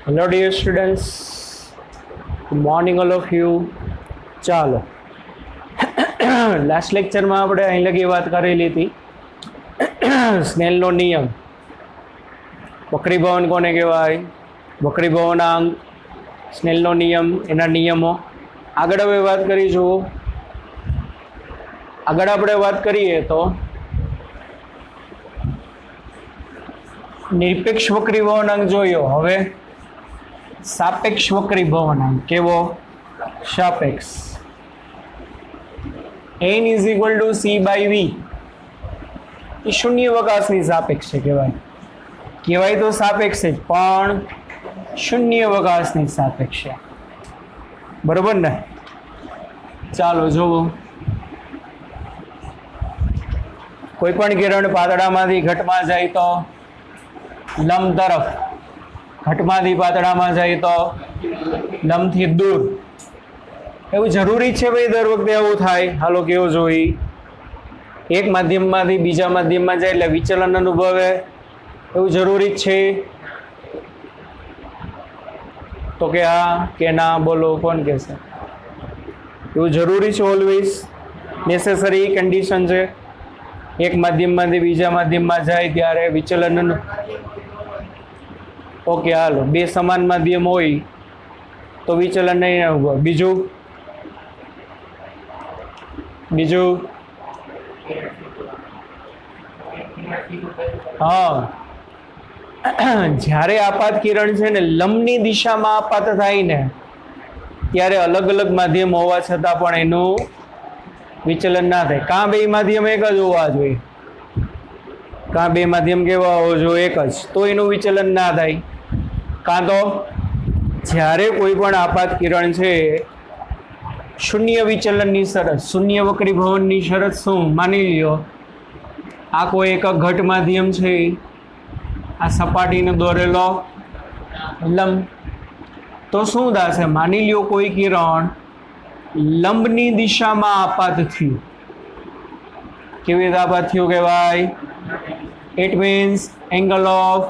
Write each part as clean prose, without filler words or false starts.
Hello dear students, good morning all of you. ચાલો last લેક્ચરમાં આપણે અહીં લગી વાત કરેલી હતી સ્નેલનો નિયમ. વક્રીભવન કોને કહેવાય? વક્રીભવનાંક, સ્નેલનો નિયમ, એના નિયમો. આગળ હવે વાત કરીશું. આગળ આપણે વાત કરીએ તો નિરપેક્ષ વક્રીભવનાંક જોયો. હવે સાપેક્ષ વક્રીભવનાંક કેવો? સાપેક્ષ. n is equal to c by v. એ શૂન્યાવકાશની સાપેક્ષ છે કહેવાય તો સાપેક્ષ જ, પણ શૂન્યાવકાશની સાપેક્ષ છે. બરોબર ને? ચાલો જોવો. કોઈ પણ કિરણ પાતળામાંથી ઘટમાં જાય તો લંબ તરફ, ઘટમાંથી પાતળામાં જાય તો લંબથી દૂર. એવું જરૂરી છે ભાઈ દર વખતે એવું થાય? હાલો કેવું જોઈ. એક માધ્યમમાંથી બીજા માધ્યમમાં જાય એટલે વિચલન અનુભવે, એવું જરૂરી જ છે? તો કે હા કે ના? બોલો, કોણ કહેશે? એવું જરૂરી છે, ઓલવેઝ નેસેસરી કન્ડિશન છે. એક માધ્યમમાંથી બીજા માધ્યમમાં જાય ત્યારે વિચલન. ઓકે હાલો, બે સમાન માધ્યમ હોય તો વિચલન નહીં અનુભવ. બીજું હા, જ્યારે આપાત કિરણ છે ને લંબની દિશામાં આપાત થાય ને ત્યારે અલગ અલગ માધ્યમ હોવા છતાં પણ એનું વિચલન ના થાય. કાં બે માધ્યમ એક જ હોવા જોઈએ, કાં બે માધ્યમ કેવા હોવા જોઈએ? એક જ, તો એનું વિચલન ના થાય. કાં તો જ્યારે કોઈ પણ આપાત કિરણ છે શૂન્ય વિચલનની શરત, શૂન્ય વક્રીભવનની શરત શું? માની લ્યો આ કોઈ એક ઘટ માધ્યમ છે, આ સપાટીને દોરેલો લંબ, તો શું થશે? માની લ્યો કોઈ કિરણ લંબની દિશામાં આપાત થયું. કેવી રીતે આપાત થયું કહેવાય? It means angle of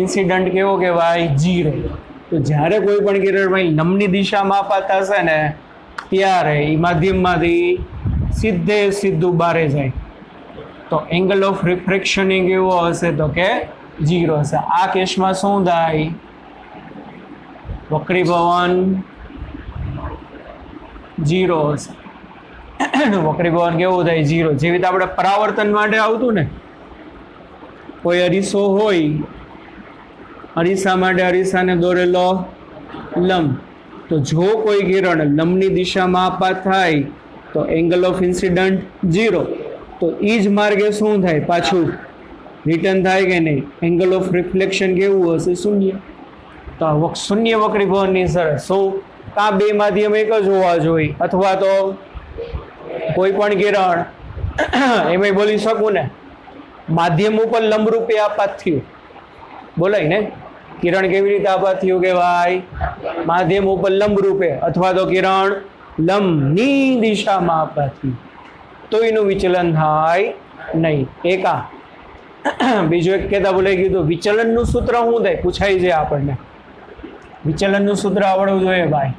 incident કેવો કહેવાય? 0. તો જ્યારે કોઈ પણ કિરણમાં લંબની દિશામાં આપાત થશે ને ત્યારે એ માધ્યમમાંથી સીધું બારે જાય તો એંગલ ઓફ રિફ્રેક્શન એ કેવો હશે? તો કે 0 હશે. આ કેસમાં શું થાય? વક્રીભવન 0 હશે. વક્રીભવન કેવું થાય? 0. જેવી રીતે આપણે પરાવર્તન માટે આવતું ને, કોઈ અરીસો હોય, અરીસા માટે અરીસાને દોરેલો લંબ, તો જો કોઈ કિરણ લંબની દિશામાં આપાત થાય તો એંગલ ઓફ ઇન્સિડન્ટ 0. તો એ જ માર્ગે શું થાય? પાછું રિટર્ન થાય કે નહીં? એંગલ ઓફ રિફ્લેક્શન કેવું હશે? 0. તો શૂન્ય વક્રીભવનની શરત શું? કાં બે માધ્યમ એક જ હોવા જોઈએ, અથવા તો કોઈ પણ કિરણ એમાં બોલી શકું ને માધ્યમ ઉપર લંબરૂપે આપાત થયું. બોલાય ને? કિરણ કેવી રીતે આપાત થયું કહેવાય? માધ્યમ ઉપર લંબરૂપે, અથવા તો કિરણ લંબની દિશામાં આપાત થયું, તો એનું વિચલન થાય નહીં. એકા બીજું એક કહેતા બોલાઈ કીધું વિચલનનું સૂત્ર શું થાય? પૂછાય છે આપણને. વિચલનનું સૂત્ર આવડવું જોઈએ ભાઈ.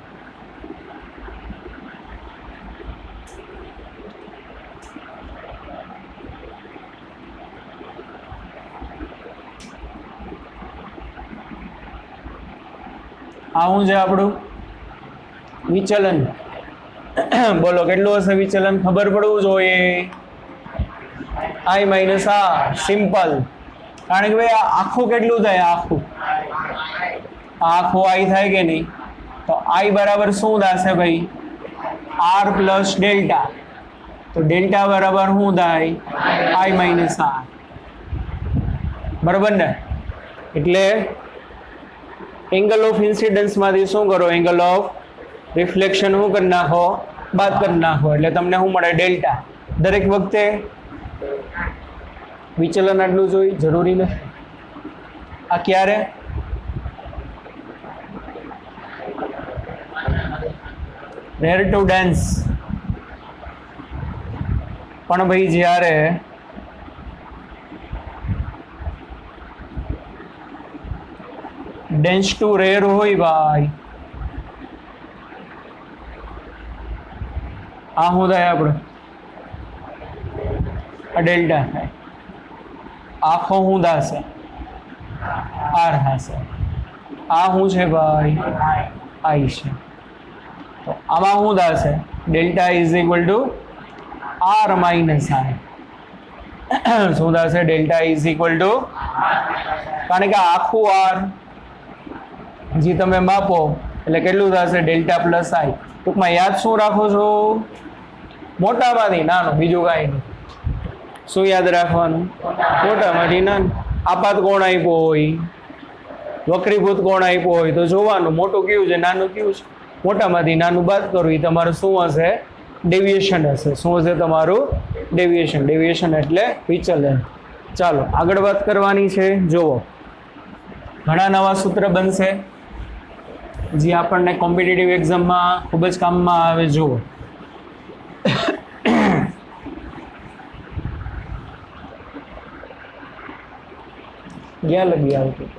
આવું છે આપણું વિચલન. બોલો કેટલું હશે વિચલન? ખબર પડવું જોઈએ. i minus r. સિમ્પલ. કારણ કે ભાઈ આખું કેટલું થાય? આખું i થાય કે નહીં? તો i બરાબર શું થશે ભાઈ? r plus delta. તો ડેલ્ટા બરાબર શું થાય? i minus r. બરાબર ને? એટલે એંગલ ઓફ ઇન્સિડન્સમાંથી શું કરો? એંગલ ઓફ રિફ્લેક્શન શું કરી નાખો? બાદ કરી નાખો. એટલે તમને શું મળે? ડેલ્ટા. દરેક વખતે વિચલન આટલું જોઈ જરૂરી નથી. આ ક્યારે? Rare to dense. પણ ભાઈ જ્યારે ડેન્સ ટુ રેર હોય ભાઈ, આ શું થાય આપણે? આ ડેલ્ટા થાય. આખો શું થશે? આર થશે. આ શું છે ભાઈ? આઈ છે. તો આમાં શું થશે? Delta is equal to r minus i. શું થશે? ડેલ્ટા ઇઝ ઇક્વલ ટુ, કારણ કે આખું આર જે તમે માપો એટલે કેટલું થશે? ડેલ્ટા પ્લસ આઈ. ટૂંકમાં યાદ શું રાખો છો? મોટામાંથી નાનું, બીજું કાંઈ નહીં. શું યાદ રાખવાનું? મોટામાંથી નાનું. આપાત કોણ આપ્યો હોય, વક્રીભૂત કોણ આપ્યો હોય તો જોવાનું મોટું કયું છે, નાનું કયું છે. મોટામાંથી નાનું બાદ કરવું એ તમારું શું હશે? ડેવિએશન હશે. શું હશે તમારું? ડેવિએશન. ડેવિએશન એટલે વિચલન. ચાલો આગળ વાત કરવાની છે. જુઓ, ઘણા નવા સૂત્ર બનશે જે આપણને કોમ્પિટિટિવ એક્ઝામમાં ખૂબ જ કામમાં આવે. જુઓ, ક્યાં લગી આવતું?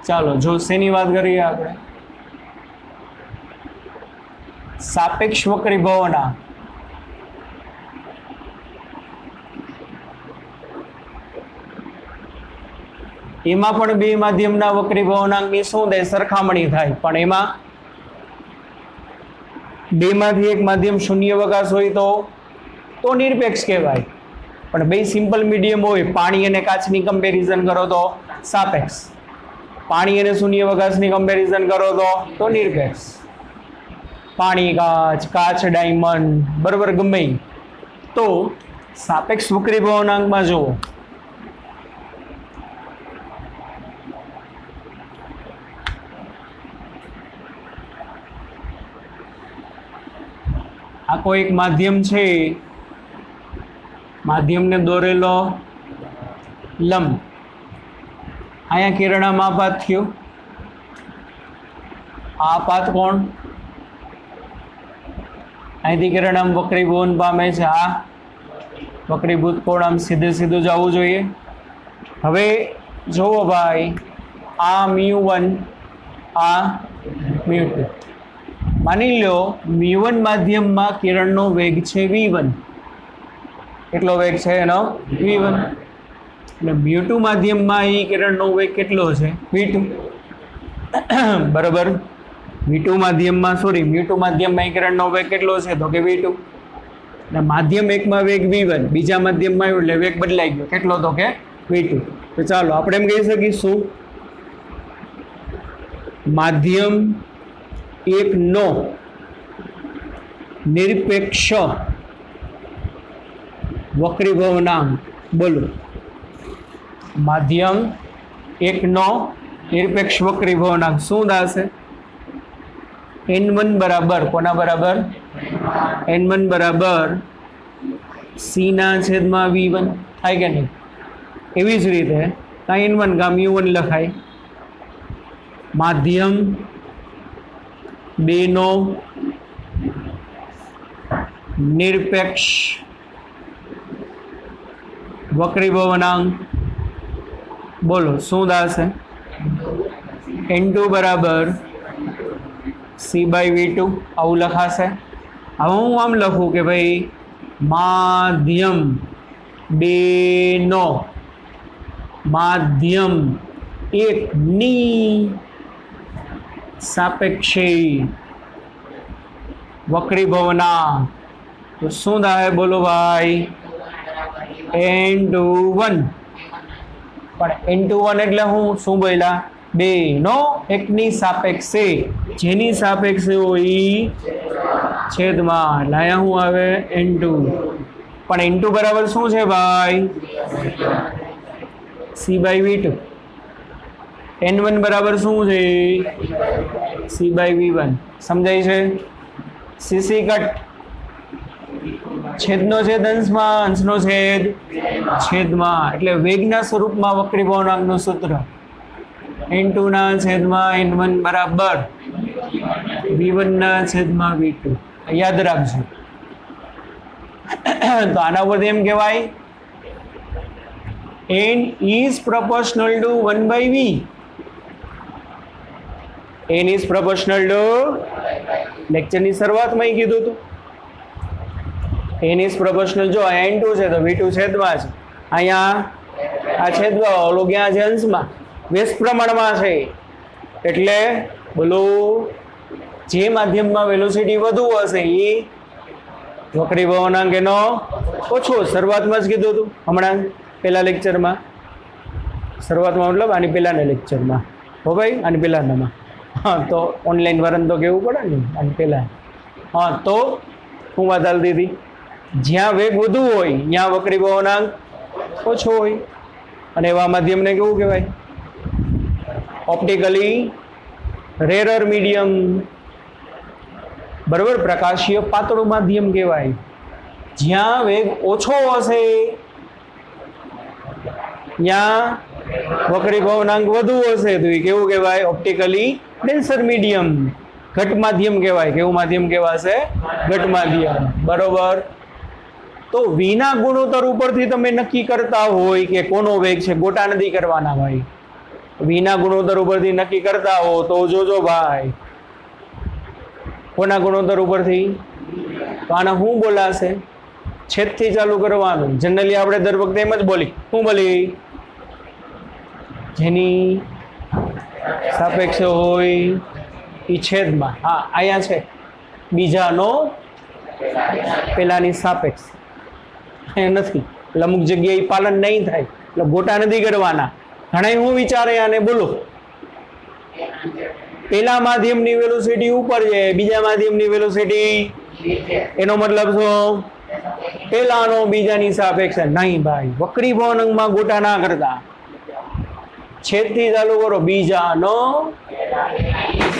ચાલો જો શેની વાત કરીએ આપણે? સાપેક્ષ વક્રીભાવના. એમાં પણ બે માધ્યમના વક્રીભાવનાંકની શું થાય? સરખામણી થાય. પણ એમાં બેમાંથી એક માધ્યમ શૂન્યાવકાશ હોય તો નિરપેક્ષ કહેવાય. પણ બે સિમ્પલ મીડિયમ હોય, પાણી અને કાચની કમ્પેરિઝન કરો તો સાપેક્ષ, પાણી અને શૂન્યાવકાશની કમ્પેરિઝન કરો તો નિરપેક્ષ. પાણી કાચ, કાચ ડાયમંડ, બરાબર, ગમે તો સાપેક્ષ વક્રીભાવનાંકમાં જુઓ, આ કોઈ એક માધ્યમ છે, માધ્યમને દોરેલો લંબ, અહીંયા કિરણમાં આપાત થયું. આ આપાત કોણ? અહીંથી કિરણ આમ વક્રીભવન પામે છે. આ વક્રીભૂત કોણ આમ સીધે સીધું જવું જોઈએ. હવે જુઓ ભાઈ, આ μ1, આ μ2. માની લો μ1 માધ્યમમાં કિરણનો વેગ છે v1. કેટલો વેગ છે એનો? v1. એટલે μ2 માધ્યમમાં એ કિરણનો વેગ કેટલો છે? v2. બરાબર. v2 માધ્યમમાં μ2 માધ્યમમાં એ કિરણનો વેગ કેટલો છે? તો કે v2. એટલે માધ્યમ એકમાં વેગ v1, બીજા માધ્યમમાં આવ્યો એટલે વેગ બદલાઈ ગયો. કેટલો? તો કે v2. તો ચાલો આપણે એમ કહી શકીશું માધ્યમ એકનો નિરપેક્ષ વક્રીભવનાંક. બોલો, માધ્યમ એકનો નિરપેક્ષ વક્રીભવનાંક શું થશે? n1 બરાબર કોના બરાબર? n1 બરાબર c ના છેદમાં v1 થાય કે નહીં? એવી જ રીતે કાં n1 કાં μ1 લખાય. માધ્યમ બેનો નિરપેક્ષ વક્રીભવનાંક. બોલો શું થશે? n2 બરાબર c/v2 આવું લખાશે. હવે હું આમ લખું કે ભાઈ માધ્યમ બેનો માધ્યમ એકની સાપેક્ષે વક્રીભવનાંક. તો શું થાય? બોલો ભાઈ, n21. પણ n21 એટલે હું શું બોલ્યા? બેનો એકની સાપેક્ષે, જેની સાપેક્ષે હોય છેદમાં. એટલે અહીંયા શું આવે? n2. પણ n2 બરાબર શું છે ભાઈ? c/v2. n1 બરાબર શું છે? c/v1. સમજાય છે? CC cut. છેદનો છેદ અંશમાં, અંશનો છેદ છેદમાં. એટલે વેગના સ્વરૂપમાં વક્રીભવનાંકનું સૂત્ર n2 ના છેદમાં n1 બરાબર v1 ના છેદમાં v2. યાદ રાખજો. તો આના પરથી એમ કહેવાય n is proportional to 1 by v. n is proportional to લેક્ચરની શરૂઆતમાં કીધું હતું n is proportional જો n2 છે તો v2 છેદમાં છે અહીંયા આ છેદમાં ઓલો ક્યાં છે અંશમાં વ્યસ્ત પ્રમાણમાં છે એટલે બોલો જે માધ્યમમાં વેલોસિટી વધુ હશે એ વક્રી ભવનાંક એનો ઓછો શરૂઆતમાં જ કીધું હતું હમણાં પહેલા લેક્ચરમાં શરૂઆતમાં મતલબ આની પહેલાના લેક્ચરમાં હો ભાઈ આની પહેલાનામાં હા તો ઓનલાઈન વાળાને તો કહેવું પડે ને આની પહેલાં હા તો હું વાત હાલતી હતી જ્યાં વેગ વધુ હોય ત્યાં વક્રી ભવનાંક ઓછો હોય અને એવા માધ્યમને કેવું કહેવાય ઓપ્ટિકલી રેરર મીડિયમ બરાબર પ્રકાશીય પાતળું માધ્યમ કહેવાય જ્યાં વેગ ઓછો હશે ત્યાં વક્રી ભવનાંક વધુ હશે તો એ કેવું કહેવાય ઓપ્ટિકલી ડેન્સર મીડિયમ ઘટ માધ્યમ કહેવાય કેવું માધ્યમ કહેવાશે ઘટ માધ્યમ બરોબર તો વિના ગુણોત્તર ઉપરથી તમે નક્કી કરતા હોય કે કોનો વેગ છે ગોટા નથી કરવાના ભાઈ વિના ગુણોત્તર ઉપરથી નક્કી કરતા હો તો જોજો ભાઈ કોના ગુણોત્તર ઉપરથી તો આના શું બોલાશે છેદથી ચાલુ કરવાનું જનરલી આપણે દર વખતે એમ જ બોલી શું બોલી જેની સાપેક્ષ હોય એ છેદમાં હા અહીંયા છે બીજાનો પેલાની સાપેક્ષ નથી એટલે અમુક જગ્યાએ પાલન નહીં થાય એટલે ગોટા નથી કરવાના ઘણા હું વિચારે આને બોલો પેલા માધ્યમની વેલોસિટી ઉપર છે બીજા માધ્યમની વેલોસિટી એનો મતલબ શું પેલાનો બીજાની સાપેક્ષ નહીં ભાઈ વક્રી ભવનાંકમાં ગોટા ના કરતા છેદથી ચાલુ કરો બીજાનો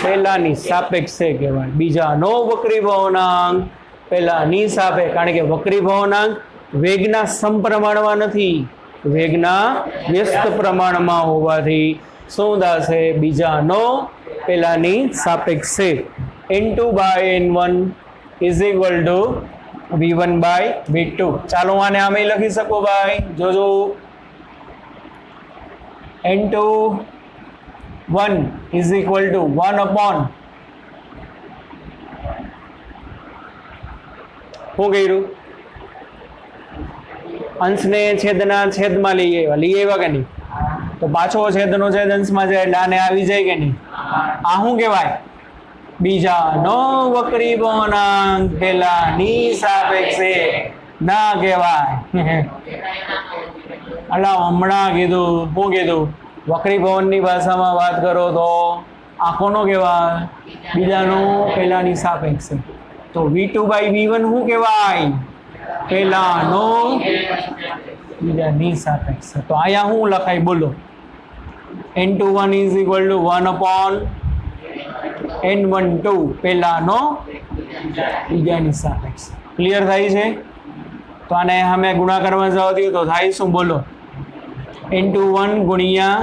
પેલાની સાપેક્ષે કહેવાય બીજાનો વક્રી ભવનાંક પેલાની સાપેક્ષ કારણ કે વક્રી ભવનાંક વેગના સમપ્રમાણમાં નથી વેગના વ્યસ્ત પ્રમાણમાં હોવાથી શું થશે બીજાનો પેલાની સાપેક્ષે n2 by n1 is equal to v1 by v2 ચાલો આને આમે લખી શકો ભાઈ જોજો n2 1 is equal to 1 upon શું કર્યું અંશને છેદના છેદમાં લઈ આવ્યા કે નહીં તો પાછો છેદનો છેદ અંશમાં જાય એટલે આને આવી જાય કે નહીં આ શું કહેવાય બીજાનો વક્રી ભવનાંક પેલાની સાપેક્ષે ના કહેવાય અલા હમણાં કીધું શું કીધું વક્રી ભવનની ભાષામાં વાત કરો તો આ કોનો કહેવાય બીજાનો પેલાની સાપેક્ષે તો v2 by v1 શું કહેવાય પેલાનો બીજાની સાપેક્ષે તો અહીંયા શું લખાય બોલો n21 is equal to 1 upon n12 પેલાનો બીજાની સાપેક્ષે ક્લિયર થાય છે તો આને અમે ગુણાકારમાં જાવ તો થાય શું બોલો n21 ગુણ્યા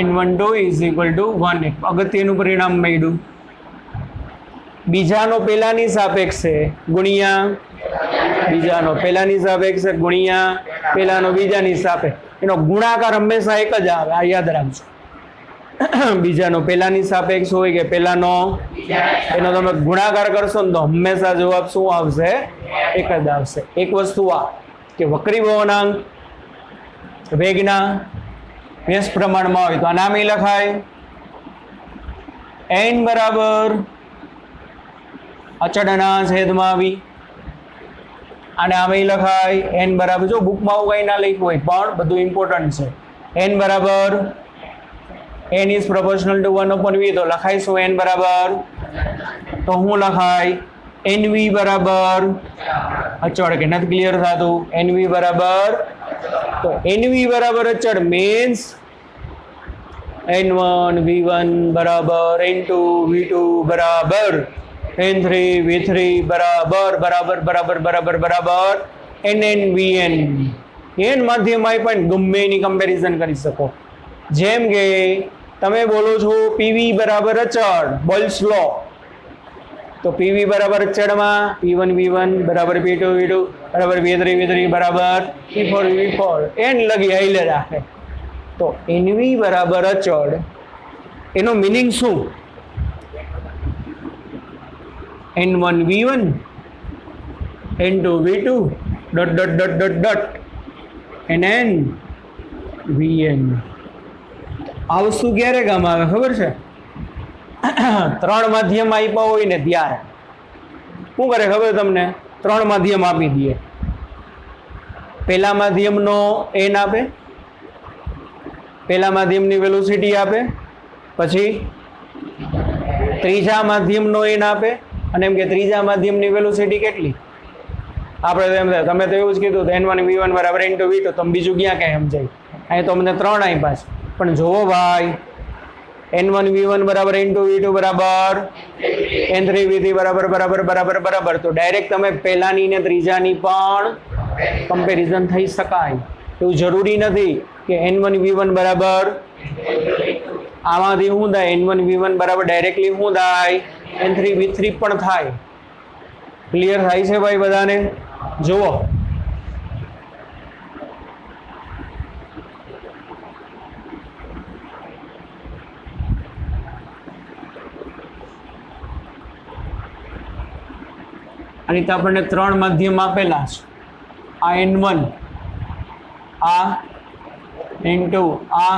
n12 is equal to 1 અગત્યનું પરિણામ મળ્યું બીજાનો પેલાની સાપેક્ષે ગુણ્યા બીજાનો પેલાની સાપેક્ષે ગુણ્યા પેલાનો બીજાની સાપેક્ષ એનો ગુણાકાર હંમેશા એક જ આવે આ યાદ રાખજો બીજાનો પેલાની સાપેક્ષ હોય કે પેલાનો એનો તમે ગુણાકાર કરશો ને તો હંમેશા જવાબ શું આવશે એક જ આવશે એક વસ્તુ આ કે વક્રી ભવનાંક વેગના વ્યસ્ત પ્રમાણમાં હોય તો આ નામ લખાય n બરાબર અચળના છેદમાં આવી અને આમે લખાય n બરાબર જો બુકમાં કઈ ના લખ્યું હોય પણ બધું ઇમ્પોર્ટન્ટ છે n બરાબર n is proportional to 1 upon v તો લખાય શું n બરાબર તો હું લખાય nv બરાબર અચળ કે નથી ક્લિયર થતું nv બરાબર તો nv બરાબર અચળ મીન્સ n1 v1 બરાબર n2 v2 બરાબર n3 v3 બરાબર બરાબર બરાબર બરાબર બરાબર nn vn n માધ્યમમાં પણ ગમે એની કમ્પેરિઝન કરી શકો જેમ કે તમે બોલો છો pv બરાબર અચળ બોલ્સ લો તો પીવી બરાબર અચળમાં P1 V1 બરાબર P2 V2 બરાબર V3 V3 બરાબર P4 V4 એન લગી હાઈલે રાખે. તો NV બરાબર અચળ એનો મિનિંગ શું? N1 V1 N2 V2 dot dot dot dot dot NN VN. આ વસ્તુ ક્યારે કામ આવે ખબર છે? ત્રણ માધ્યમ આપ્યા હોય ને ત્યારે શું કરે ખબર તમને? ત્રણ માધ્યમ આપી દે. પહેલા માધ્યમનો n આપે, પહેલા માધ્યમની વેલોસિટી આપે, પછી ત્રીજા માધ્યમનો n આપે અને એમ કે ત્રીજા માધ્યમની વેલોસિટી કેટલી? આપણે એમ તમે તો એવું જ કીધું N1 V1 બરાબર N2 V2. તમે બીજું ક્યાં કાંઈ સમજાય? અહીં તો અમને ત્રણ આપ્યા છે. પણ જોવો ભાઈ, N1 V1 બરાબર N2 V2 બરાબર N3 V3 બરાબર બરાબર બરાબર બરાબર. તો ડાયરેક્ટ તમે પહેલાની ને ત્રીજાની પણ કમ્પેરિઝન થઈ શકાય. એવું જરૂરી નથી કે N1 V1 બરાબર આમાંથી શું થાય? N1 V1 બરાબર ડાયરેક્ટલી શું થાય? N3 V3 પણ થાય. ક્લિયર થાય છે ભાઈ બધાને? જુઓ, આ રીતે આપણને ત્રણ માધ્યમ આપેલા છે. આ N1, આ N2, આ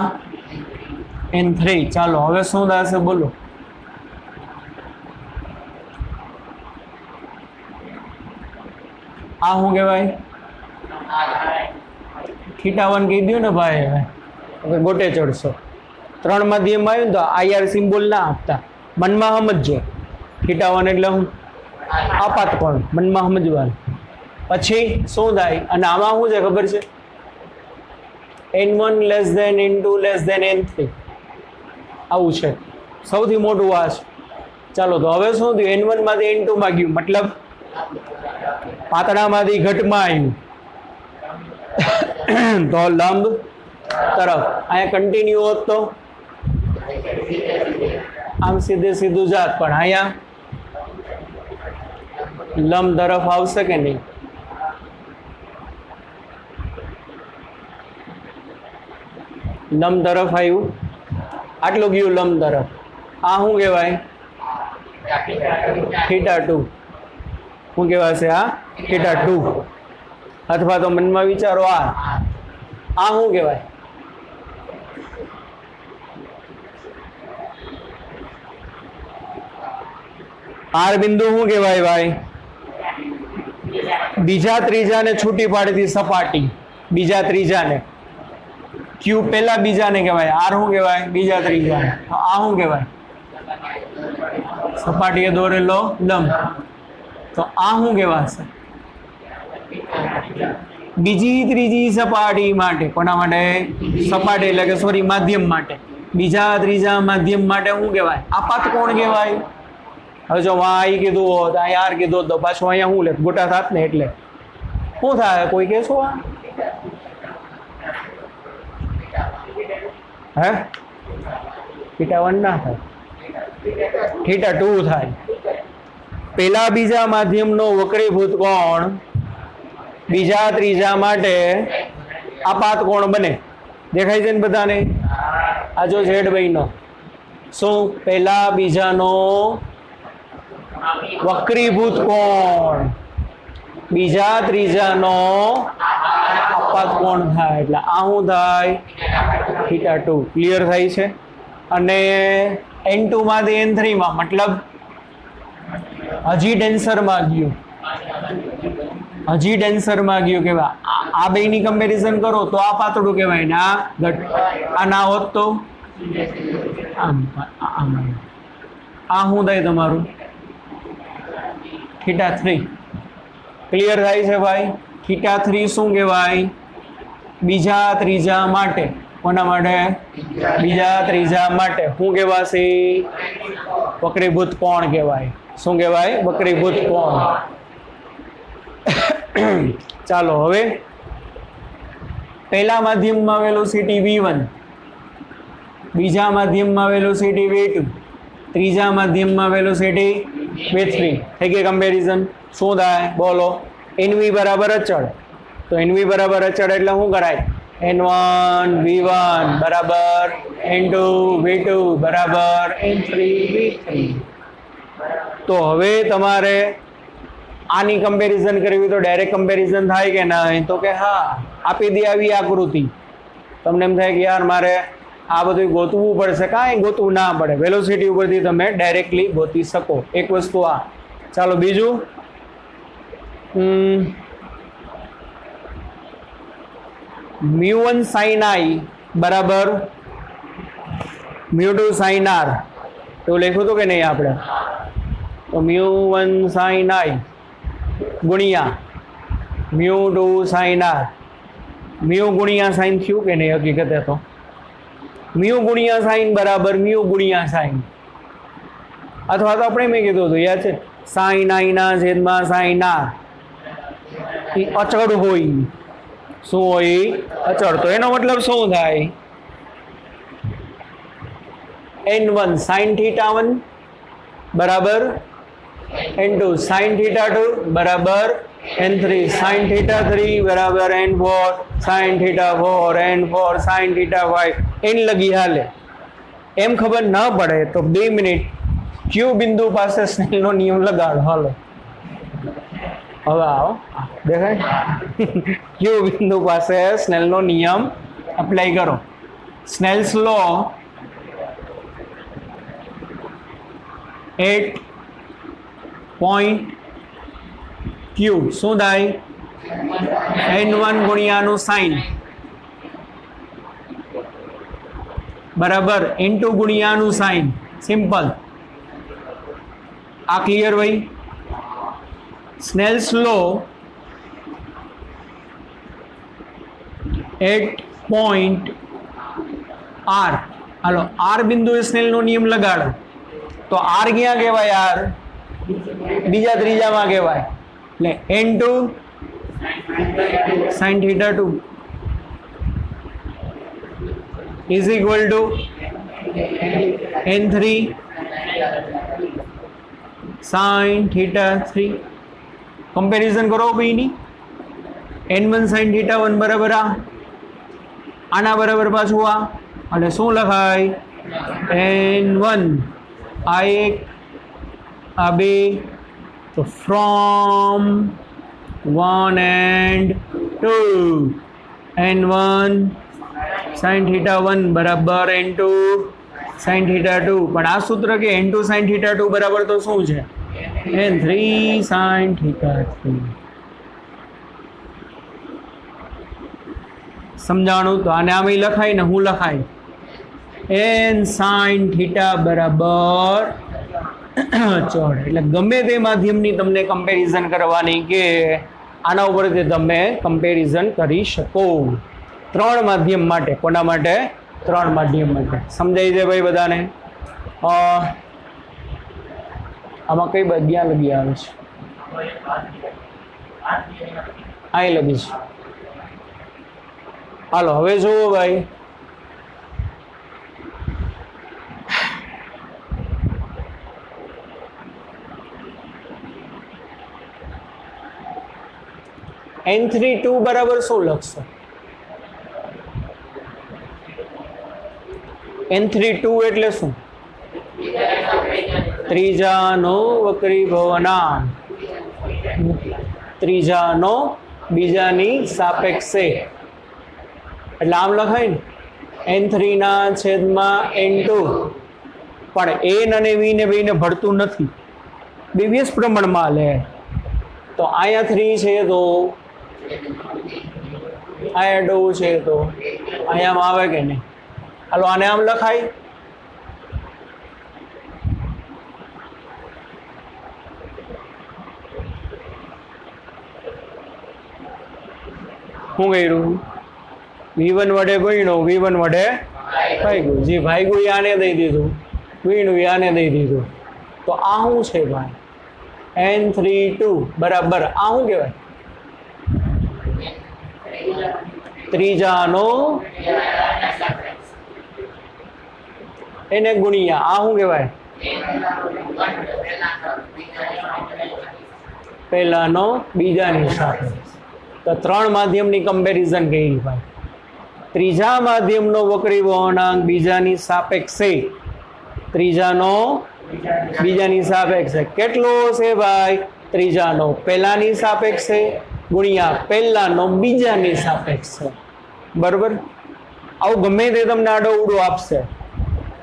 N3. ચાલો હવે શું થશે બોલો? આ શું કહેવાય? θ1 કહી દો ને ભાઈ. હવે ગોટે ચડશો. ત્રણ માધ્યમ આવ્યું ને તો IR સિમ્બોલ ના આપતા, મનમાં સમજજો. θ1 એટલે હું આપાત કોણ, મનમાં સમજવાનું. પછી શું થાય? અને આમાં શું છે ખબર છે? N1 less than N2 less than N3 આવું છે. સૌથી મોટું આ છે. ચાલો તો હવે શું થયું? N1 માંથી N2 માં ગયું, મતલબ પાતળામાંથી ઘટમાં આવ્યું. તો લંબ તરફ અહીંયા કન્ટિન્યુ હોત તો આમ સીધે સીધું જાત, પણ અહીંયા લંબ તરફ આવશે કે નહીં? લંબ તરફ આવ્યું, આટલું ગયું લંબ તરફ. આ શું કહેવાય? θ2. શું કહેવાશે? આ θ2. અથવા તો મનમાં વિચારો આ શું કહેવાય? આર બિંદુ શું કહેવાય ભાઈ? બીજા ત્રીજાને છૂટી પાડતી સપાટી. બીજા ત્રીજાને ક્યુ પહેલા બીજાને કહેવાય. આર શું કહેવાય? બીજા ત્રીજાને. આ શું કહેવાય? સપાટીએ દોરેલો લંબ. તો આ શું કહેવાશે? બીજી ત્રીજી સપાટી માટે. કોના માટે? સપાટી એટલે કે સોરી માધ્યમ માટે. બીજા ત્રીજા માધ્યમ માટે શું કહેવાય? આપાત કોણ કહેવાય? હવે જો અહીં કીધું હોત, અહીં આર કીધું તો પાછું અહીંયા શું લે? ગોટા થાત ને. એટલે શું થાય? કોઈ કહેશો? હે θ1 ના થાય, θ2 થાય. પેલા બીજા માધ્યમનો વક્રીભૂત કોણ બીજા ત્રીજા માટે આપાત કોણ બને. દેખાય છે ને બધાને? આ જો Z નો શું? પેલા બીજાનો વક્રીભૂત કોણ બીજા ત્રીજાનો આપાત કોણ થાય. એટલે આ શું થાય? θ2. ક્લિયર થાય છે? અને N2 માંથી N3 માં, મતલબ હજી ડેન્સરમાં ગયું, હજી ડેન્સરમાં ગયું. કેવા? આ બેની કમ્પેરિઝન કરો તો આ પાતળું કહેવાય ને આ ઘટ. આ ના હોત તો આમ. આ શું થાય તમારું? θ3. ક્લિયર થાય છે ભાઈ? θ3 શું કહેવાય? બીજા ત્રીજા માટે. કોના માટે? બીજા ત્રીજા માટે. શું કહેવાશે? વક્રીભૂત કોણ કહેવાય. શું કહેવાય? વક્રીભૂત કોણ. ચાલો હવે પહેલા માધ્યમમાં વેલોસિટી v1, બીજા માધ્યમમાં વેલોસિટી v2, ત્રીજા માધ્યમમાં વેલોસિટી V3 થઈ ગઈ કમ્પેરિઝન. શું થાય બોલો? NV બરાબર અચળ, તો NV બરાબર અચળ એટલે શું કરાય? N1 V1 બરાબર N2 V2 બરાબર N3 V3. તો હવે તમારે આની કમ્પેરિઝન કરવી તો ડાયરેક્ટ કમ્પેરિઝન થાય કે નહીં? તો કે હા, આપી દે આવી આકૃતિ. તમને એમ થાય કે યાર મારે આ બધું ગોતવું પડશે, કાંઈ ગોતવું ના પડે, વેલોસિટી ઉપરથી તમે ડાયરેક્ટલી ગોતી શકો. એક વસ્તુ આ. ચાલો બીજું, મ્યુ1 સાઇન આઈ બરાબર મ્યુ2 સાઇન આર, એવું લખ્યું હતું કે નહીં આપણે? તો મ્યુ1 સાઇન આઈ ગુણ્યા મ્યુ2 સાઇન આર. મ્યુ ગુણ્યા સાઇન થયું કે નહીં? હકીકતે તો મ્યુ ગુણ્યા સાઇન બરાબર મ્યુ ગુણ્યા સાઇન, અથવા તો આપણે મેં કીધું હતું યાદ છે, સાઇન આઈના છેદમાં સાઇન આર એ અચળ હોય. શું હોય? અચળ. તો એનો મતલબ શું થાય? N1 સાઇન થીટા 1 બરાબર N2 સાઇન થીટા 2 બરાબર N3 સાઇન થીટા 3 બરાબર N4 sine theta 4 N4 sine theta 5 N લગી હાલે. એમ ખબર ન પડે તો 2 મિનિટ ક્યુ બિંદુ પાસે સ્નેલનો નિયમ લગાડો. હાલો હવે આવો, દેખાય? ક્યુ બિંદુ પાસે સ્નેલનો નિયમ અપ્લાય કરો. સ્નેલ્સ લો એટ પોઈન્ટ ક્યુ શું થાય? N1 ગુણ્યાનું સાઇન બરાબર N2 ગુણ્યાનું સાઇન. સિમ્પલ. આ ક્લિયર ભાઈ? સ્નેલ્સ લો એટ પોઈન્ટ આર. હાલો આર બિંદુએ સ્નેલનો નિયમ લગાડો. તો આર ક્યાં કહેવાય? આર બીજા ત્રીજામાં કહેવાય. એટલે N2 sine theta 2 is equal two N3 sine theta 3. Comparison કરો ભાઈની. N1 સાઇન થીટા 1 બરાબર આના બરાબર પાછું આ, અને શું લખાય? N1 આ એક આ બે. તો from 1 and 2 N1 sine theta 1 બરાબર N2 સાઇન થીટા 2. પણ આ સૂત્ર કે N2 સાઇન થીટા 2 બરાબર તો શું છે? N3 sine theta 3. સમજાણું? તો આને આમ લખાય ને, હું લખાય N સાઇન થીટા બરાબર ચોડ. એટલે ગમે તે માધ્યમની તમને કમ્પેરિઝન કરવાની કે આના ઉપરથી તમે કમ્પેરિઝન કરી શકો. 3 માધ્યમ માટે. કોના માટે? 3 માધ્યમ માટે. સમજાઈ જાય ભાઈ બધાને? આમાં કઈ ક્યાં લગી આવે છે? અહીં લગી છે. હાલો હવે જુઓ ભાઈ, N32 બરાબર શું લખશો? N32 એટલે શું? ત્રીજાનો વક્રી ભવનાંક. ત્રીજાનો બીજાની સાપેક્ષે. એટલે આમ લખાય ને, N3 ના છેદમાં N2. પણ N અને V ને બેને ભળતું નથી, બે વ્યસ્ત પ્રમાણમાં લે. તો અહીંયા 3 છે તો અહીંયા 2 છે તો અહીંયા આવે કે નહીં? હાલો આને આમ લખાય. શું કર્યું? V1 વડે ગુણ્યું, V1 વડે ભાગ્યું. જે ભાગ્યું એ આને દઈ દીધું, ગુણ્યું એ આને દઈ દીધું. તો આ શું છે ભાઈ? N32 બરાબર આ શું કહેવાય? ત્રીજાનો એને ગુણ્યા આ શું કહેવાય? પહેલાનો બીજાની સાથે. તો 3 માધ્યમની કમ્પેરિઝન કરી ભાઈ. ત્રીજા માધ્યમનો વક્રી વહનાંક બીજાની સાપેક્ષે, ત્રીજાનો બીજાની સાપેક્ષે કેટલો છે ભાઈ? ત્રીજાનો પહેલાની સાપેક્ષે ગુણ્યા પહેલાનો બીજાની સાપેક્ષે. બરોબર? આવું ગમે તે તમને આડો ઉડો આપશે,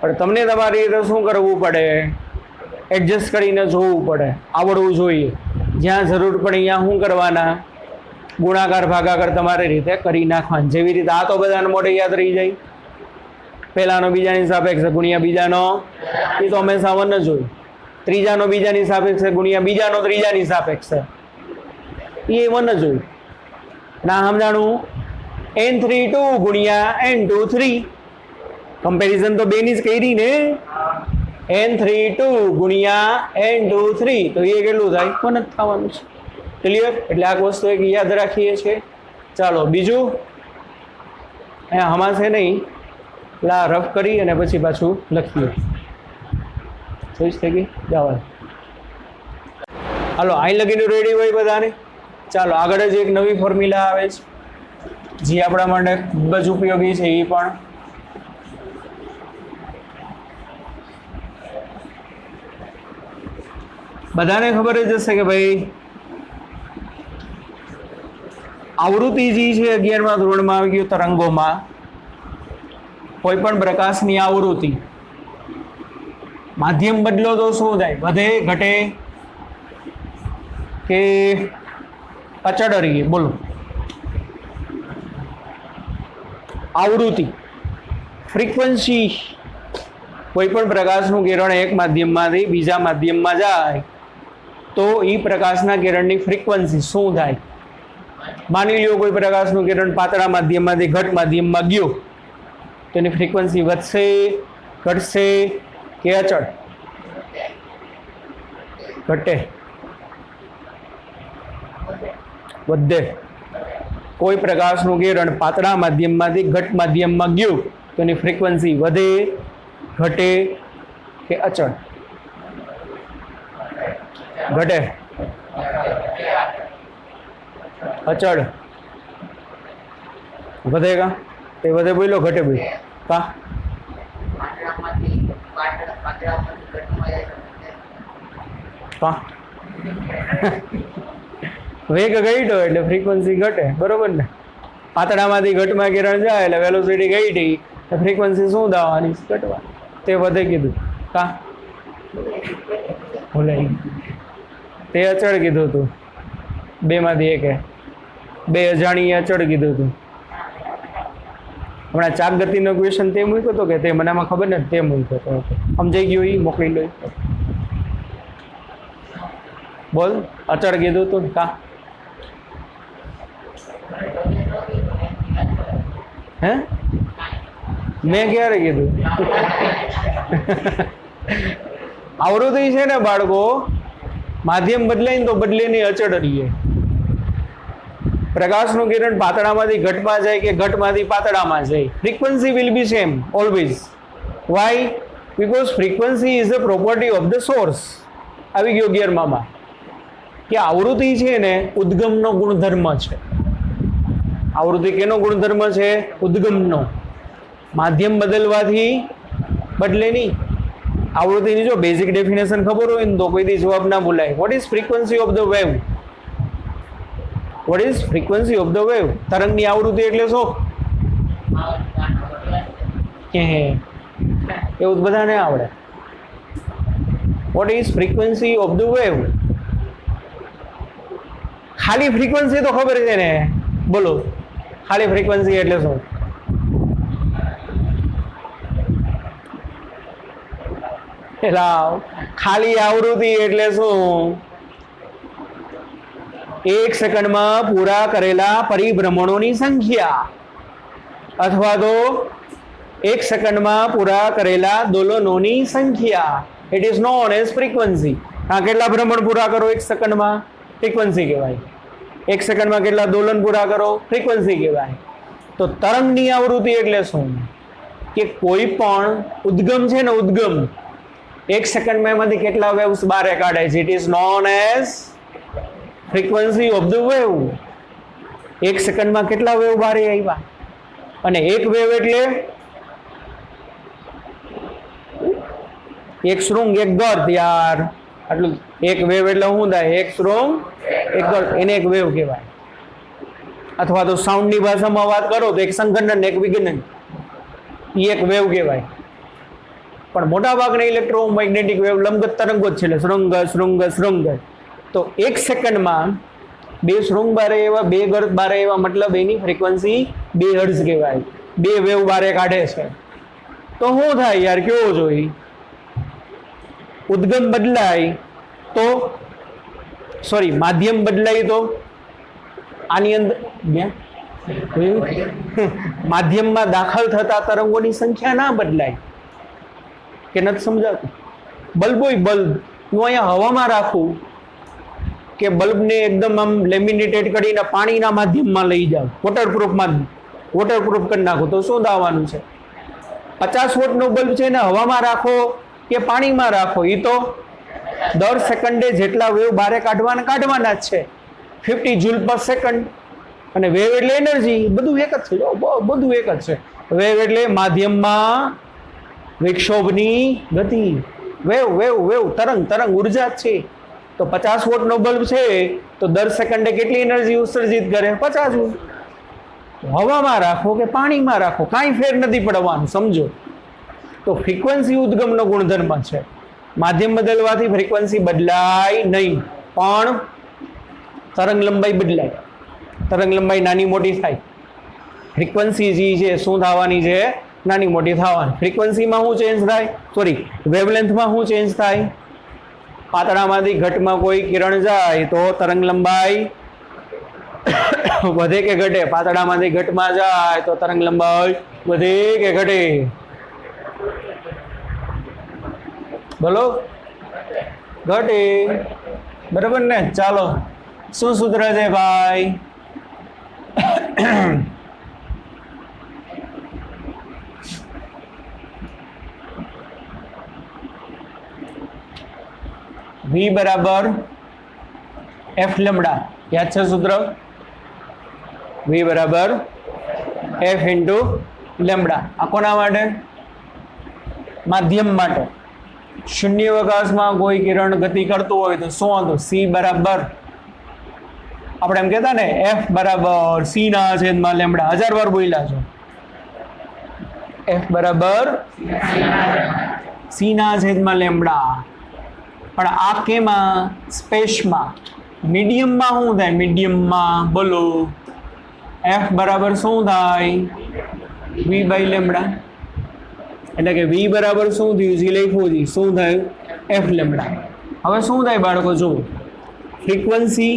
પણ તમને તમારી રીતે શું કરવું પડે? એડજસ્ટ કરીને જોવું પડે, આવડવું જોઈએ. જ્યાં જરૂર પડે અહીંયા શું કરવાના? ગુણાકાર ભાગાકાર તમારી રીતે કરી નાખવાના. જેવી રીતે આ તો બધાને મોઢે યાદ રહી જાય. પહેલાનો બીજાની સાપેક્ષે ગુણ્યા બીજાનો, એ તો હંમેશા 1 જ હોય. ત્રીજાનો બીજાની સાપેક્ષે ગુણ્યા બીજાનો ત્રીજાની સાપેક્ષે, એ 1 જ હોય. ના સમજાણું? n3 2 ગુણ્યા n2 3. કમ્પેરિઝન તો બેની જ કરી ને. n3 2 ગુણ્યા n2 3, તો એ કેટલું થાય? 1 જ થવાનું છે. ક્લિયર? એટલે આ વસ્તુ એક યાદ રાખીએ છીએ. ચાલો બીજું અહીંયા હમણાં છે નહીં, લા રફ કરી અને પછી પાછું લખીએ. ચોઈસ થઈ ગઈ? જવા. હાલો અહીં લગીને રેડી હોય બધાને. ચાલો આગળ જ એક નવી ફોર્મ્યુલા આવે છે, જે આપણા માટે ખૂબ જ ઉપયોગી છે. એ પણ બધાને ખબર જ હશે કે ભાઈ આવૃત્તિ જે છે 11મા ધોરણમાં આવી ગયું તરંગોમાં. કોઈ પણ પ્રકાશની આવૃત્તિ, માધ્યમ બદલો તો શું થાય? વધે, ઘટે કે અચળ રહીએ? બોલો. આવૃત્તિ, ફ્રીક્વન્સી. કોઈ પણ પ્રકાશનું કિરણ એક માધ્યમમાંથી બીજા માધ્યમમાં જાય તો એ પ્રકાશના કિરણની ફ્રીક્વન્સી શું થાય? માની લ્યો કોઈ પ્રકાશનું કિરણ પાતળા માધ્યમમાંથી ઘટ માધ્યમમાં ગયો, તો એની ફ્રીક્વન્સી વધશે, ઘટશે કે અચળ? ઘટે, વધે. કોઈ પ્રકાશનું કિરણ પાતળા માધ્યમમાંથી ઘટ માધ્યમમાં ગયું તો એની ફ્રીક્વન્સી વધે, ઘટે કે અચળ? ઘટે, અચળ. વધેગા? તે વધે બોલો, ઘટે બોલો? કા કા વેગ ઘટ્યો એટલે ફ્રીક્વન્સી ઘટે. બરોબર ને? પાતળામાંથી ઘટમાં કિરણ જાય એટલે વેલોસિટી ઘટી, ફ્રીક્વન્સી શું દાવાની? ઘટવા. તે વધે કીધું. કા ભૂલાઈ? તે અચળ કીધું હતું. 2 માંથી એક. 2 અજાણી અચળ કીધું હતું. હમણાં ચાક ગતિનો ક્વેશ્ચન તે મૂક્યો હતો કે તે મને આમાં ખબર નથી, તે મૂક્યો હતો. સમજાઈ ગયું? એ મોકલી લો. બોલ. અચળ કીધું હતું. કા હે? મેં ક્યારે કીધું? આવૃત્તિ છે ને બાળકો, માધ્યમ બદલાય ને તો બદલે નહીં, અચળ રહીએ. પ્રકાશનું કિરણ પાતળામાંથી ઘટમાં જાય કે ઘટમાંથી પાતળામાં જાય, frequency will be same always. Why? Because frequency is a property of the source. આવી ગયો 11માં કે આવૃત્તિ છે ને ઉદ્ગમનો ગુણધર્મ છે. આવૃત્તિ કેનો ગુણધર્મ છે? ઉદ્ગમનો. માધ્યમ બદલવાથી બદલે નહીં. આવૃત્તિની જો બેઝિક ડેફિનેશન ખબર હોય ને તો કોઈથી જવાબ ના ભૂલાય. What is frequency of the wave? What is frequency of the wave? તરંગની આવૃત્તિ એટલે શું? એવું બધાને આવડે. What is frequency of the wave? ખાલી ફ્રીક્વન્સી તો ખબર છે ને? બોલો, ખાલી ફ્રીક્વન્સી એટલે શું? ખાલી આવૃત્તિ એટલે શું? 1 સેકન્ડમાં પૂરા કરેલા પરિભ્રમણોની સંખ્યા, અથવા તો 1 સેકન્ડમાં પૂરા કરેલા દોલનોની સંખ્યા. It is known as frequency. હા, કેટલા ભ્રમણ પૂરા કરો 1 સેકન્ડમાં? ફ્રીક્વન્સી કહેવાય. 1 સેકન્ડમાં કેટલા દોલન પૂરા કરો? ફ્રીક્વન્સી કહેવાય. તો તરંગની આવૃત્તિ એટલે શું? કે કોઈ પણ ઉદ્ગમ છે ને, ઉદ્ગમ એક સેકન્ડમાં એમાંથી કેટલા વેવ્સ બહાર કાઢે છે? It is known as frequency of the wave. એક સેકન્ડમાં કેટલા વેવ બહાર આવ્યા? અને એક વેવ એટલે એક શૃંગ એક ગર્ત યાર. આટલું એક વેવ એટલે શું થાય? એક શૃંગ એક ગર્ત, એને એક વેવ કહેવાય. અથવા તો સાઉન્ડની ભાષામાં વાત કરો તો એક સંઘનન એક વિઘનન, એ એક વેવ કહેવાય. પણ મોટા ભાગના ઇલેક્ટ્રોમેગ્નેટિક વેવ લંબગત તરંગો જ છે, એટલે શૃંગ શૃંગ શૃંગ. તો એક સેકન્ડમાં બે શૃંગ બારે એવા, બે ગર્ત બારે એવા, મતલબ એની ફ્રીક્વન્સી 2 હર્ટ્ઝ કહેવાય. 2 વેવ બારે કાઢે છે. તો શું થાય યાર? કેવો જોઈ? ઉદ્ગમ બદલાય તો સોરી માધ્યમ બદલાય તો આની અંદર માધ્યમમાં દાખલ થતા તરંગોની સંખ્યા ના બદલાય. કે નથી સમજાતું? બલ્બ હોય, બલ્બ હું અહીંયા હવામાં રાખું કે બલ્બને એકદમ આમ લેમિનેટેડ કરીને પાણીના માધ્યમમાં લઈ જાવ, વોટરપ્રૂફ કરી નાખો, તો શું દાવાનું છે? 50 વોટનો બલ્બ છે ને હવામાં રાખો કે પાણીમાં રાખો, એ તો દર સેકન્ડે જેટલા વેવ બારે કાઢવાના જ છે, 50 જૂલ પર સેકન્ડ. અને વેવ એટલે એનર્જી, બધું એક જ છે, બધું એક જ છે. વેવ એટલે માધ્યમમાં વિક્ષોભની ગતિ. વેવ વેવ વેવ તરંગ ઉર્જા જ છે. તો 50 વોટનો બલ્બ છે તો દર સેકન્ડે કેટલી એનર્જી ઉત્સર્જિત કરે? 50 વોટ. હવામાં રાખો કે પાણીમાં રાખો, કાંઈ ફેર નથી પડવાનું, સમજો. તો ફ્રીક્વન્સી ઉદ્ગમનો ગુણધર્મ છે. માધ્યમ બદલવાથી ફ્રીક્વન્સી બદલાય નહીં, પણ તરંગ લંબાઈ બદલાય. તરંગ લંબાઈ નાની મોટી થાય. ફ્રીક્વન્સી જે છે શું થવાની છે? નાની મોટી થવાની. ફ્રીક્વન્સીમાં શું ચેન્જ થાય? સોરી, વેવલેન્થમાં શું ચેન્જ થાય? પાતળામાંથી ઘટમાં કોઈ કિરણ જાય તો તરંગ લંબાઈ વધે કે ઘટે? પાતળામાંથી ઘટમાં જાય તો તરંગ લંબાઈ વધે કે ઘટે? બોલો, ઘટે. બરાબર ને? ચાલો, શું સૂત્ર છે ભાઈ? V બરાબર F લેમ્બડા. યાદ છે સૂત્ર? V બરાબર F ઇન્ટુ લેમ્બડા. આ કોના માટે? માધ્યમ માટે. શૂન્યાવકાશમાં કોઈ કિરણ ગતિ કરતું હોય તો શું હતું? C બરાબર, આપણે એમ કહેતા ને, F બરાબર C ના છેદમાં લેમ્બડા. 1000 વાર બોલ્યા છો. F બરાબર C ના છેદમાં લેમ્બડા. પણ આ કેમાં? સ્પેસમાં. મીડિયમમાં શું થાય? મીડિયમમાં બોલો, F બરાબર શું થાય? V by lambda. એટલે કે V બરાબર શું થયું? જી લખ્યું છે, શું થયું? F lambda. હવે શું થાય બાળકો? જો frequency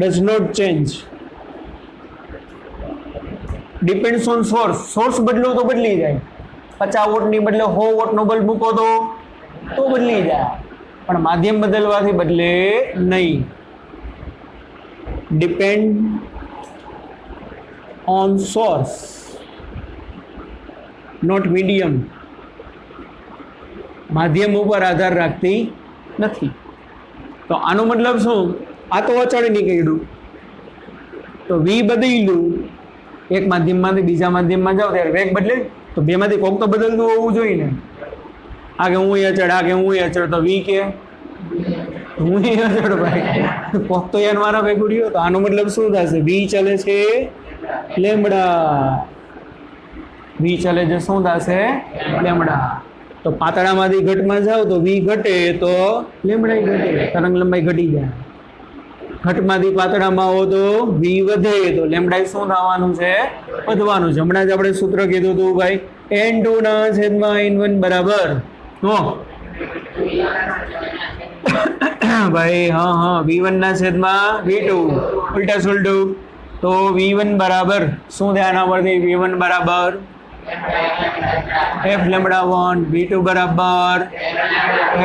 does not change, depends on source બદલો તો બદલી જાય. 50 વોટની બદલે 100 વોટનો બલ્બ મૂકો તો બદલી જાય, પણ માધ્યમ બદલવાથી બદલે નહીં. Depend on source, not medium. માધ્યમ ઉપર આધાર રાખતી નથી. તો આનો મતલબ શું? આ તો અચળ નીકળ્યું, તો V બદલ્યું, એક માધ્યમમાંથી બીજા માધ્યમમાં જાઓ ત્યારે વેગ બદલે, તો બેમાંથી કોક તો બદલતું હોવું જોઈએ ને. આ કે હું અચળ, આ કે હું અચળ, તો V કે હું અચળ ભાઈ, કોક તો યાર મારા ભેગું રહ્યો. તો આનો મતલબ શું થશે? V ચાલે છે લેમ્બડા. V ચાલે છે શું થશે? લેમ્બડા. તો પાતળામાંથી ઘટમાં જાઓ તો V ઘટે તો લેમ્બડા ઘટે, તરંગ લંબાઈ ઘટી જાય. ઘટમાંથી પાતળામાં આવો તો V વધે તો લેમ્બડા શું થવાનું છે? વધવાનું છે. હમણાં જ આપણે સૂત્ર કીધું હતું ભાઈ, n2 ના છેદમાં n1 બરાબર ભાઈ હા V1 ના છેદમાં V2, ઉલટા સુલટું. તો V1 બરાબર શું ધ્યાન આવડતી? V1 બરાબર F લેમ્બડા 1, V2 બરાબર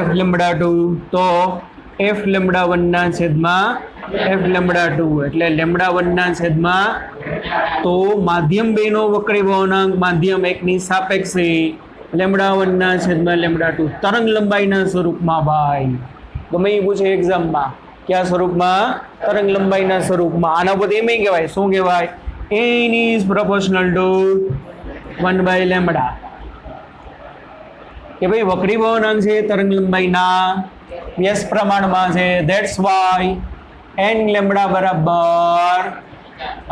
F લેમ્બડા 2. તો F લેમ્બડા 1 ના છેદમાં F લેમ્બડા 2 એટલે લેમ્બડા 1 ના છેદમાં, તો માધ્યમ 2 નો વક્રી વળાંક માધ્યમ 1 ની સાપેક્ષે λ1 λ2 તરંગ લંબાઈના સ્વરૂપમાં ભાઈ ગમે એ પૂછે એક્ઝામમાં કયા સ્વરૂપમાં તરંગ લંબાઈના સ્વરૂપમાં આના પર એમ કહેવાય શું કહેવાય n is proportional to 1/λ કે ભાઈ વક્રી ભવનાંક છે તરંગ લંબાઈના વ્યસ્ત પ્રમાણમાં છે ધેટ્સ વાય n લેમ્બડા બરાબર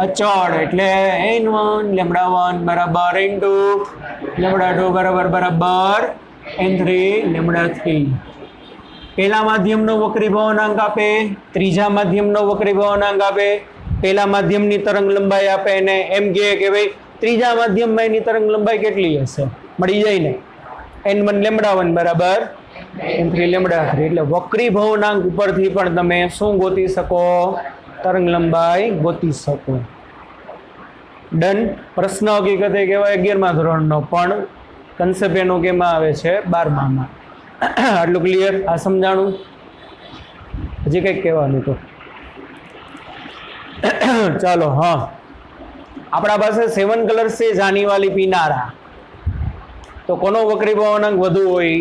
અચળ એટલે n1 λ1 બરાબર n2 λ2 બરાબર n3 λ3 પહેલા માધ્યમનો વક્રી ભવનાંક આપે ત્રીજા માધ્યમનો વક્રી ભવનાંક આપે પહેલા માધ્યમની તરંગ લંબાઈ આપે અને એમ કહે કે ભાઈ ત્રીજા માધ્યમમાં એની તરંગ લંબાઈ કેટલી હશે મળી જાય ને n1 λ1 બરાબર n3 λ3 એટલે વક્રી ભવનાંક ઉપરથી પણ તમે શું ગોતી શકો તરંગ લંબાઈ ગોતી શકો ડન પ્રશ્ન હકીકતે કહેવાય 11મા ધોરણનો પણ કન્સેપ્ટ એનો કેમાં આવે છે 12મામાં આટલું ક્લિયર આ સમજાણું હજી કંઈક કહેવાનું તો ચાલો હા આપણા પાસે 7 કલર્સ છે જાની વાલી પીનારા તો કોનો વક્રી ભવનાંક વધુ હોય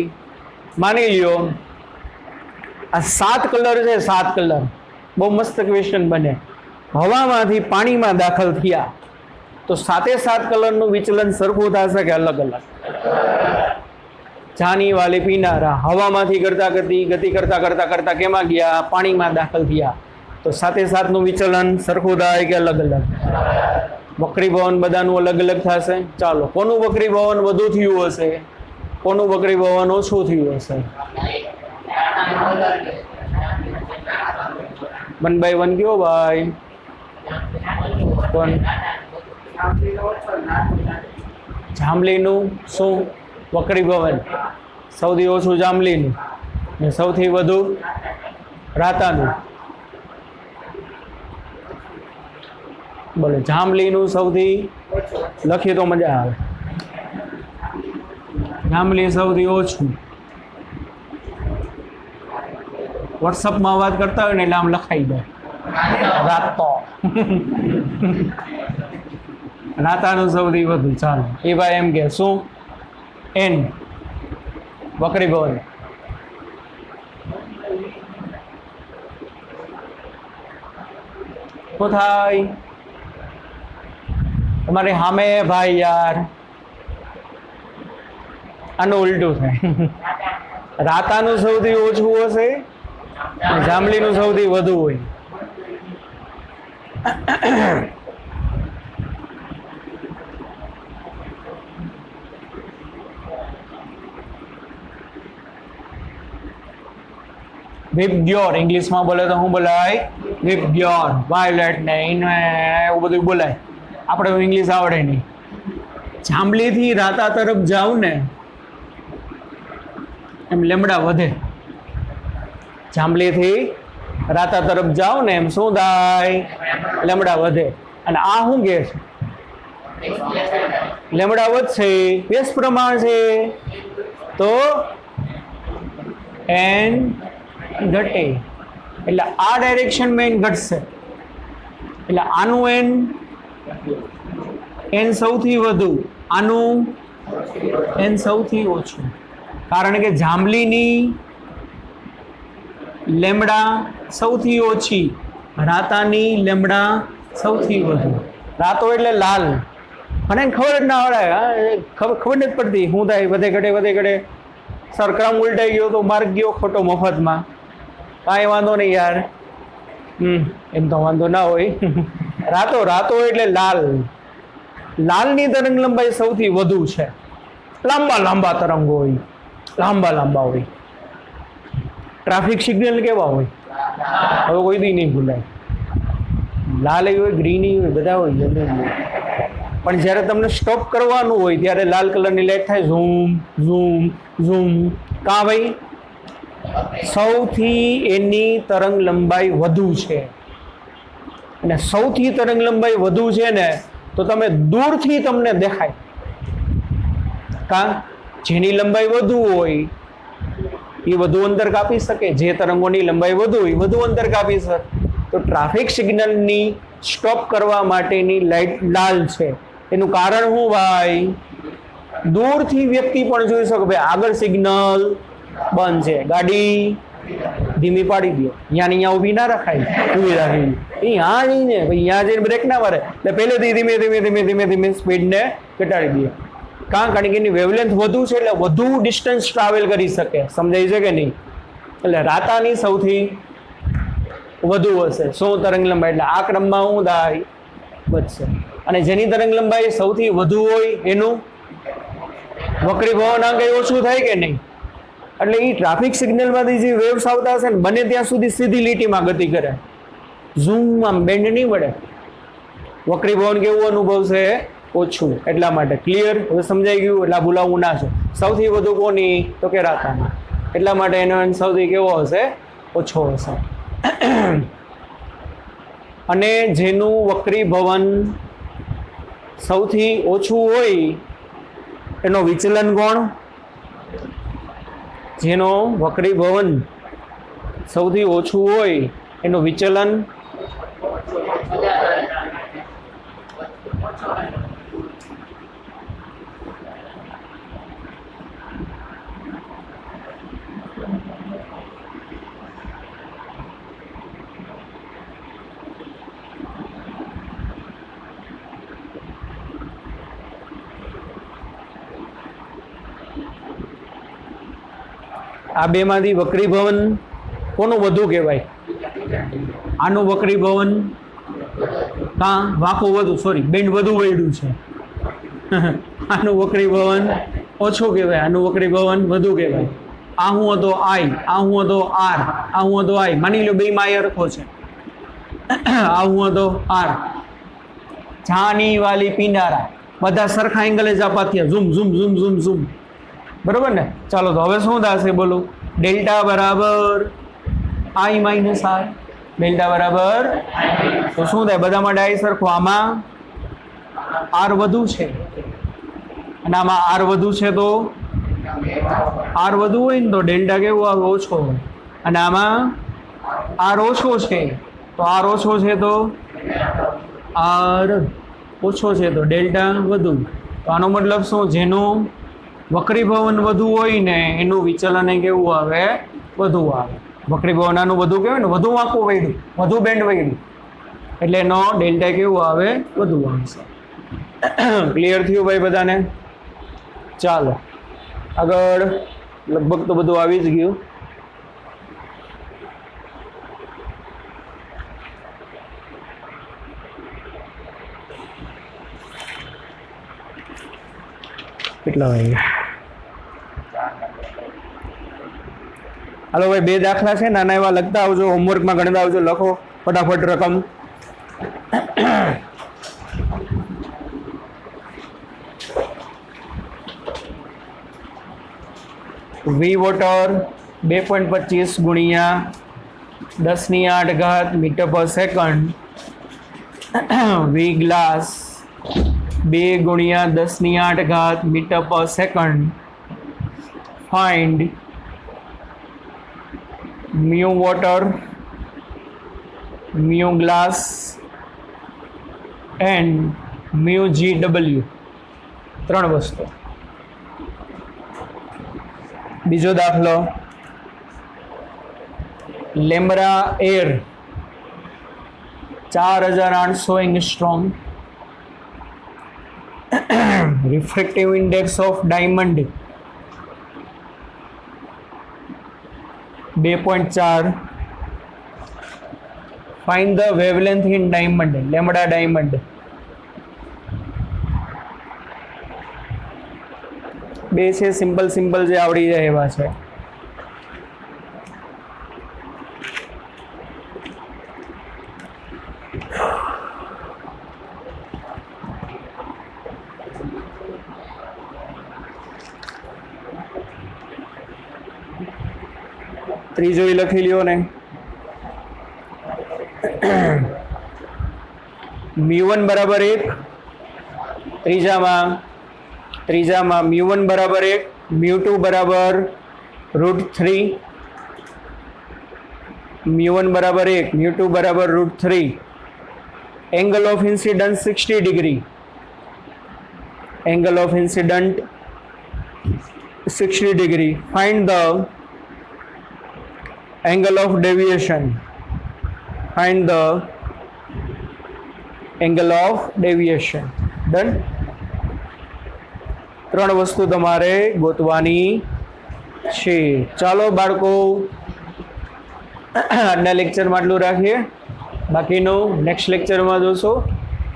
માની લ્યો આ 7 કલર છે 7 કલર બહુ મસ્ત ક્વેશ્ચન બને હવામાંથી પાણીમાં દાખલ થયા તો 7 કલરનું વિચલન સરખું થશે કે અલગ અલગ જાની વાલી પીનારા હવામાંથી ગતિ કરતા કેમાં ગયા પાણીમાં દાખલ થયા તો 7 નું વિચલન સરખું થાય કે અલગ અલગ વક્રી ભવન બધાનું અલગ અલગ થશે ચાલો કોનું વક્રી ભવન વધુ થયું હશે કોનું વક્રી ભવન ઓછું થયું હશે 1/1 કયો ભાઈ કોણ જાંબલીનું શું વક્રી ભવન સૌથી ઓછું જાંબલીનું ને સૌથી વધુ રાતાનું બોલે જાંબલીનું સૌથી લખીએ તો મજા આવે જાંબલી સૌથી ઓછું વોટ્સઅપમાં વાત કરતા હોય ને એટલે આમ લખાઈ દે રાતો રાતાનું સૌથી વધુ ચાલો એ ભાઈ એમ કે શું n વક્રી ભવન શું થાય તમારે સામે ભાઈ યાર આનું ઉલટું થાય રાતાનું સૌથી ઓછું હશે જાંબલીનું સૌથી વધુ હોય વિબ્ગ્યોર ઇંગ્લિશમાં બોલે તો શું બોલાય વિબ્ગ્યોર વાયોલેટ ને એવું બધું બોલાય આપણે ઇંગ્લિશ આવડે નહીં જાંબલીથી રાતા તરફ જાઉં ને એમ લેમડા વધે જાંબલીથી રાતા તરફ જાઓ ને એમ શું થાય લેમડા વધે અને આ શું કહે છે લેમડા વધશે વ્યસ્ત પ્રમાણ છે તો n ઘટે એટલે આ ડાયરેક્શનમાં n ઘટશે એટલે આનું n સૌથી વધુ આનું n સૌથી ઓછું કારણ કે જાંબલીની લેમડા સૌથી ઓછી રાતાની લેમડા સૌથી વધુ રાતો એટલે લાલ મને ખબર જ ના પડે ખબર નથી પડતી શું થાય વધે ઘટે સર ક્રમ ઉલટાઈ ગયો તો માર્ગ ગયો ખોટો મફતમાં કાંઈ વાંધો નહીં યાર એમ તો વાંધો ના હોય રાતો એટલે લાલની તરંગ લંબાઈ સૌથી વધુ છે લાંબા તરંગો હોય લાંબા હોય ટ્રાફિક સિગ્નલ કેવા હોય હવે કોઈ દી નહીં ભૂલાય લાલ હોય ગ્રીન હોય બધા હોય પણ જ્યારે તમને સ્ટોપ કરવાનું હોય ત્યારે લાલ કલરની લાઈટ થાય ઝૂમ કાં ભાઈ સૌથી એની તરંગ લંબાઈ વધુ છે અને સૌથી તરંગ લંબાઈ વધુ છે ને તો તમે દૂરથી તમને દેખાય કાં જેની લંબાઈ વધુ હોય એ વધુ અંતર કાપી શકે જે તરંગોની લંબાઈ વધુ હોય વધુ અંતર કાપી શકે તો ટ્રાફિક સિગ્નલની સ્ટોપ કરવા માટેની લાઈટ લાલ છે એનું કારણ શું ભાઈ દૂરથી વ્યક્તિ પણ જોઈ શકે ભાઈ આગળ સિગ્નલ બંધ છે, ગાડી ધીમી પાડી દો, અહીંયા ને અહીંયા ઊભી ના રખાય, ઊભી રાખી અહીંયા જઈને ભાઈ અહીંયા જઈને બ્રેક ના મારે એટલે પહેલેથી ધીમે ધીમે ધીમે ધીમે ધીમે સ્પીડને ઘટાડી દે. કારણ કે એની વેવલેન્થ વધુ છે એટલે વધુ ડિસ્ટન્સ ટ્રાવેલ કરી શકે. સમજાય છે કે નહીં? એટલે રાતાની સૌથી વધુ હશે શું તરંગ લંબાઈ, એટલે આ ક્રમમાં હું થાય વધશે. અને જેની તરંગ લંબાઈ સૌથી વધુ હોય એનું વક્રીભવનાંક ઓછું થાય કે નહીં. એટલે એ ટ્રાફિક સિગ્નલમાંથી જે વેવ્સ આવતા હશે ને બને ત્યાં સુધી સીધી લીટીમાં ગતિ કરે, ઝૂમ આમ બેન્ડ નહીં મળે, વક્રીભવન કેવું અનુભવશે ઓછું. એટલા માટે ક્લિયર હવે સમજાઈ ગયું. એટલે ભૂલાવવું ના છે. સૌથી વધુ કોની તો કે રાતાની, એટલા માટે એનો સૌથી કેવો હશે ઓછો હશે. અને જેનું વક્રીભવન સૌથી ઓછું હોય એનો વિચલન કોણ, જેનો વક્રીભવન સૌથી ઓછું હોય એનું વિચલન આ બેમાંથી વક્રીભવન કોનું વધુ કહેવાય? આનું વક્રીભવન કાં વાંકો વધુ, સોરી બેન્ડ વધુ વળ્યું છે. આનું વક્રીભવન ઓછું કહેવાય, આનું વક્રીભવન વધુ કહેવાય. આ હું હતો આઈ, આ હું હતો આર, આ હું હતો આઈ. માની લો બે માં આઈ રખો છે. આ હું હતો આર, જાની વાલી પિંડારા, બધા સરખા એંગલે જ આપાત્યા, zoom zoom zoom zoom zoom. બરોબર ને? ચાલો તો હવે શું થશે બોલો? ડેલ્ટા બરાબર આઈ માઇનસ આર. ડેલ્ટા બરાબર તો શું થાય? બધા માટે આઈ સરખો. આમાં આર વધુ છે અને આમાં આર વધુ છે, તો આર વધુ હોય ને તો ડેલ્ટા કેવું આવે? ઓછો. અને આમાં આર ઓછો છે તો આર ઓછો છે તો આર ઓછો છે તો ડેલ્ટા વધુ. તો આનો મતલબ શું? જેનું વક્રીભવન વધુ હોય ને એનું વિચલન કેવું આવે? વધુ આવે. વક્રીભવન આનું વધુ કહેવાય ને, વધુ આંકું વળ્યું, વધુ બેન્ડ વળ્યું, એટલે એનો ડેલ્ટા કેવું આવે? વધુ આવશે. ક્લિયર થયું ભાઈ બધાને? ચાલો આગળ. લગભગ તો બધું આવી જ ગયું. કેટલા વાગ્યા? હાલો ભાઈ, બે દાખલા છે નાના એવા લખતા આવજો, હોમવર્કમાં ગણતા આવજો. લખો ફટાફટ રકમ. વી વોટર 2.25 ગુણ્યા 10⁸ મીટર પર સેકન્ડ. વી ગ્લાસ 2 ગુણ્યા 10⁸ metre per second. Find mu water, mu glass and mu GW. 3 વસ્તુ. બીજો દાખલો, lambda air 4800 angstrom. refractive index of diamond 2.4. find the wavelength in diamond, lambda diamond. બે છે સિમ્પલ સિમ્પલ જે આવડી જાય એવા છે. ત્રીજો લખી લ્યો ને. મ્યુ1 બરાબર 1. ત્રીજામાં મ્યુ1 બરાબર 1, મ્યુ2 બરાબર √3, મ્યુ1 બરાબર 1, મ્યુ2 બરાબર √3. Angle of incidence 60 degree. Angle of incident 60 degree. Find the angle of deviation. Find the angle of deviation. Done. 3 વસ્તુ તમારે ગોતવાની છે. ચાલો બાળકો, આજના લેક્ચરમાં આટલું રાખીએ. બાકીનું નેક્સ્ટ લેક્ચરમાં જોશો.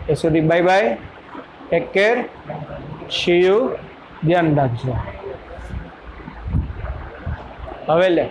ત્યાં સુધી bye bye, take care, C you. ધ્યાન રાખજો. હવે લે